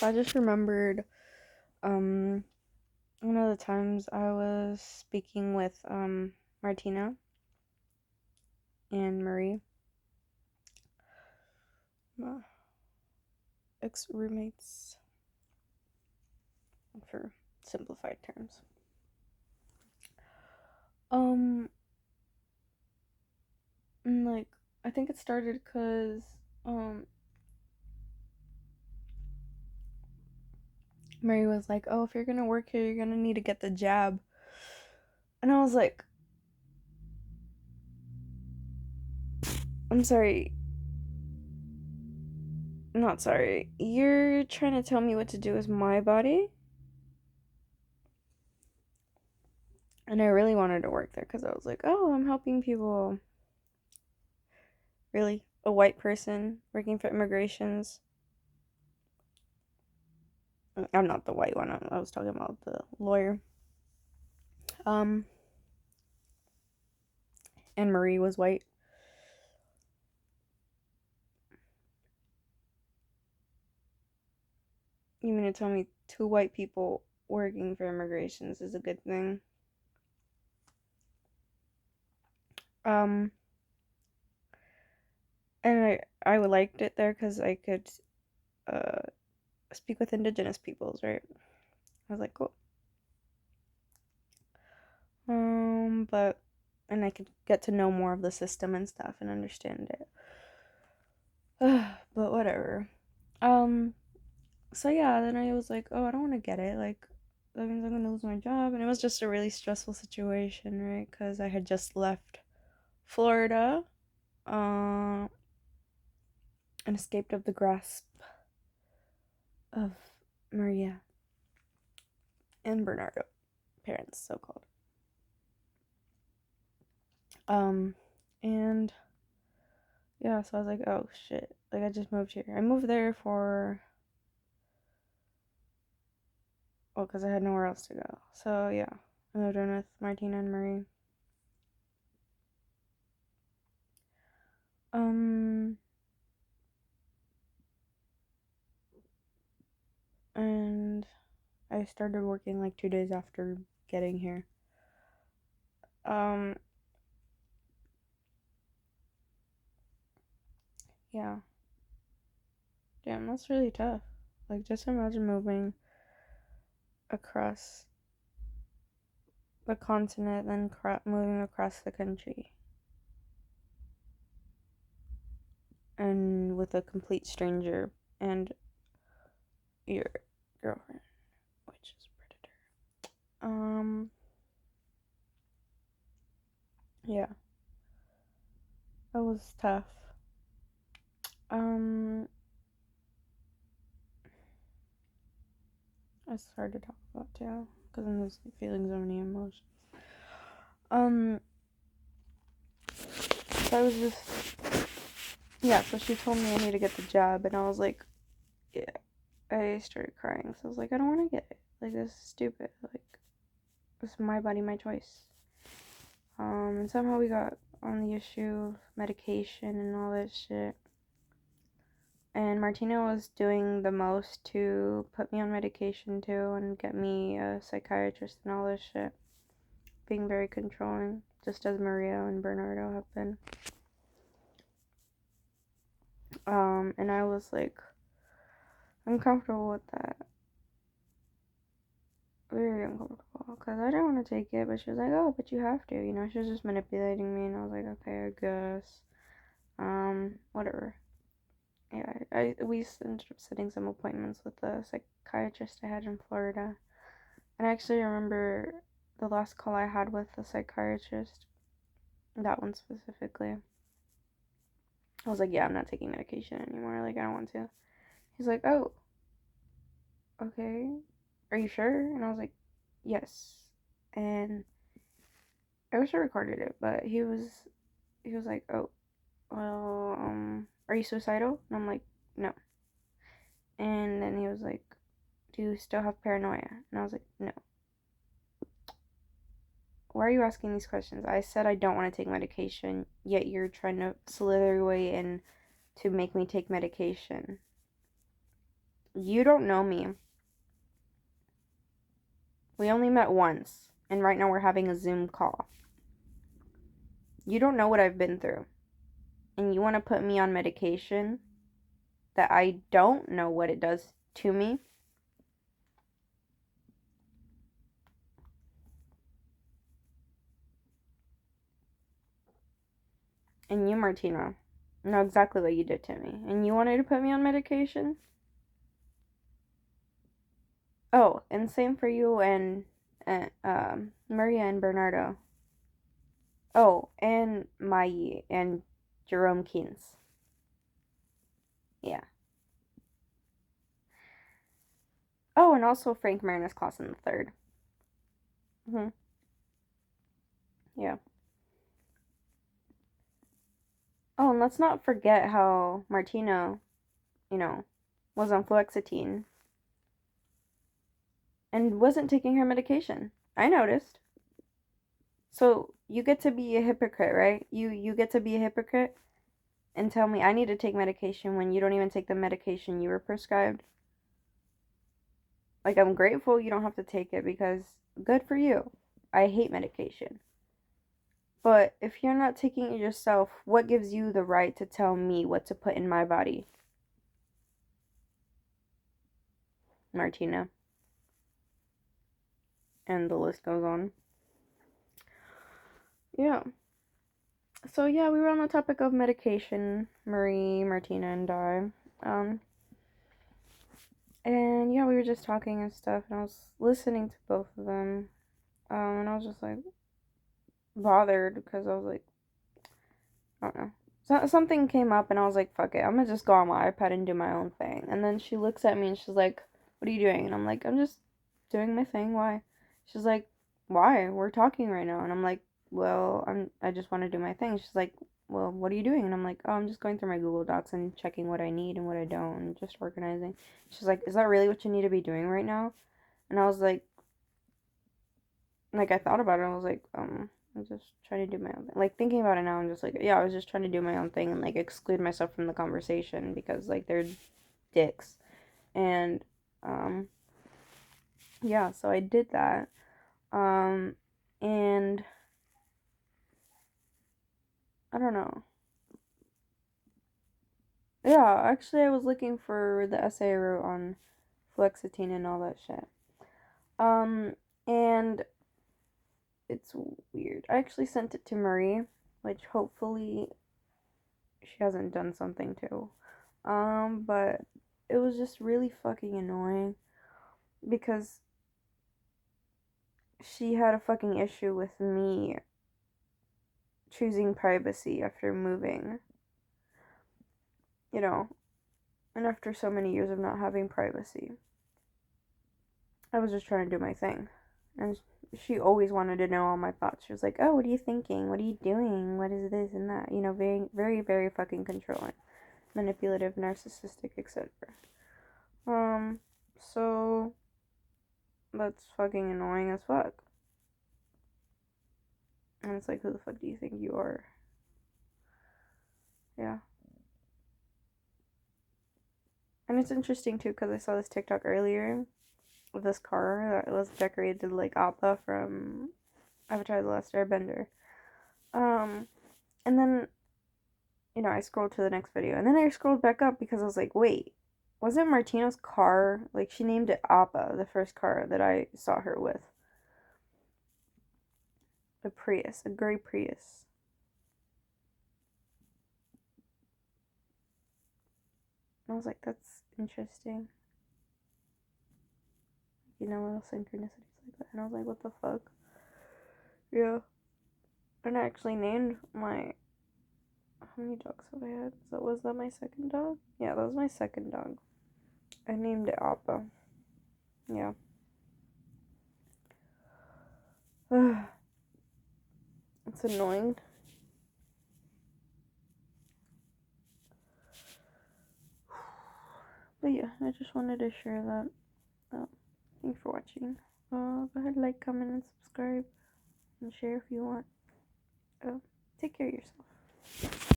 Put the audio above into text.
I just remembered one of the times I was speaking with Martina and Marie, my ex roommates, for simplified terms. Um, and like I think it started because um Marie was like, "Oh, if you're gonna work here, you're gonna need to get the jab," and I was like, "I'm sorry, not sorry. You're trying to tell me what to do with my body?" And I really wanted to work there because I was like, "Oh, I'm helping people." Really, a white person working for immigrations. I'm not the white one. I was talking about the lawyer. Um, and Marie was white. You mean to tell me two white people working for immigrations is a good thing? Um, and I liked it there because I could uh speak with indigenous peoples, right? I was like, cool. But and I could get to know more of the system and stuff and understand it. But whatever. Um, so yeah, then I was like, oh, I don't want to get it. Like, that means I'm gonna lose my job. And it was just a really stressful situation, right? Because I had just left Florida, uh, and escaped of the grasp of Maria and Bernardo, parents, so called. Um, and yeah, so I was like, oh shit. Like, I just moved here. I moved there for, well, because I had nowhere else to go. So yeah, I moved in with Martina and Marie. Um, and I started working like 2 days after getting here. Um, yeah. Damn, that's really tough. Like, just imagine moving across the continent, then moving across the country, and with a complete stranger and your girlfriend, which is a predator. Yeah, that was tough. Um, it's hard to talk about too, because I'm just feeling so many emotions. Um, so I was just, yeah, so she told me I need to get the job, and I was like, yeah, I started crying. So I was like, I don't want to get it. Like, this is stupid. Like, this is my body, my choice. And somehow we got on the issue of medication and all that shit. And Martina was doing the most to put me on medication too and get me a psychiatrist and all this shit. Being very controlling, just as Maria and Bernardo have been. And I was like, uncomfortable with that. Very uncomfortable. Because I didn't want to take it, but she was like, oh, but you have to. You know, she was just manipulating me. And I was like, okay, I guess. Whatever. Yeah, we ended up setting some appointments with the psychiatrist I had in Florida. And I actually remember the last call I had with the psychiatrist, that one specifically. I was like, yeah, I'm not taking medication anymore. Like, I don't want to. He's like, oh, okay. Are you sure? And I was like, yes. And I wish I recorded it, but he was like, oh, well, are you suicidal? And I'm like, no. And then he was like, do you still have paranoia? And I was like, no. Why are you asking these questions? I said I don't want to take medication, yet you're trying to slither your way in to make me take medication. You don't know me. We only met once, and right now we're having a Zoom call. You don't know what I've been through, and you want to put me on medication that I don't know what it does to me? And you, Martina, know exactly what you did to me, and you wanted to put me on medication? Oh, and same for you and Maria and Bernardo. Oh, and Mai and Jerome Keynes. Yeah. Oh, and also Frank Marinus Clausen the third. Mhm. Yeah. Oh, and let's not forget how Martina, you know, was on fluoxetine and wasn't taking her medication. I noticed. So you get to be a hypocrite, right? You get to be a hypocrite and tell me I need to take medication when you don't even take the medication you were prescribed. Like, I'm grateful you don't have to take it because good for you. I hate medication. But if you're not taking it yourself, what gives you the right to tell me what to put in my body, Martina? And the list goes on. Yeah. So yeah, we were on the topic of medication, Marie, Martina, and I. Um, and yeah, we were just talking and stuff, and I was listening to both of them. And I was just like bothered because I was like, I don't know. Something came up, and I was like, fuck it, I'm gonna just go on my iPad and do my own thing. And then she looks at me and she's like, what are you doing? And I'm like, I'm just doing my thing. Why? She's like, why? We're talking right now. And I'm like, well, I just want to do my thing. She's like, well, what are you doing? And I'm like, oh, I'm just going through my Google Docs and checking what I need and what I don't and just organizing. She's like, is that really what you need to be doing right now? And I was like I thought about it. I was like, I'm just trying to do my own thing. Like, thinking about it now, I'm just like, yeah, I was just trying to do my own thing and like exclude myself from the conversation because like they're dicks. And um yeah, so I did that. Um and I don't know. Yeah, actually I was looking for the essay I wrote on fluoxetine and all that shit. And it's weird. I actually sent it to Marie, which hopefully she hasn't done something too. But it was just really fucking annoying because she had a fucking issue with me choosing privacy after moving, you know, and after so many years of not having privacy. I was just trying to do my thing. And she always wanted to know all my thoughts. She was like, "Oh, what are you thinking? What are you doing? What is this and that?" You know, very, very, very fucking controlling, manipulative, narcissistic, etc. So that's fucking annoying as fuck. And it's like, who the fuck do you think you are? Yeah. And it's interesting too because I saw this TikTok earlier of this car that was decorated like Appa from Avatar: The Last Airbender. Um, and then I scrolled to the next video, and then I scrolled back up because I was like, wait, wasn't Martina's car like she named it Appa, the first car that I saw her with? A Prius, a gray Prius. And I was like, that's interesting. Little synchronicities like that. And I was like, what the fuck? Yeah. And I actually named my. How many dogs have I had? So was that my second dog? Yeah, that was my second dog. I named it Appa. Yeah. It's annoying. But yeah, I just wanted to share that. Thanks for watching. Go ahead, like, comment, and subscribe, and share if you want. Take care of yourself.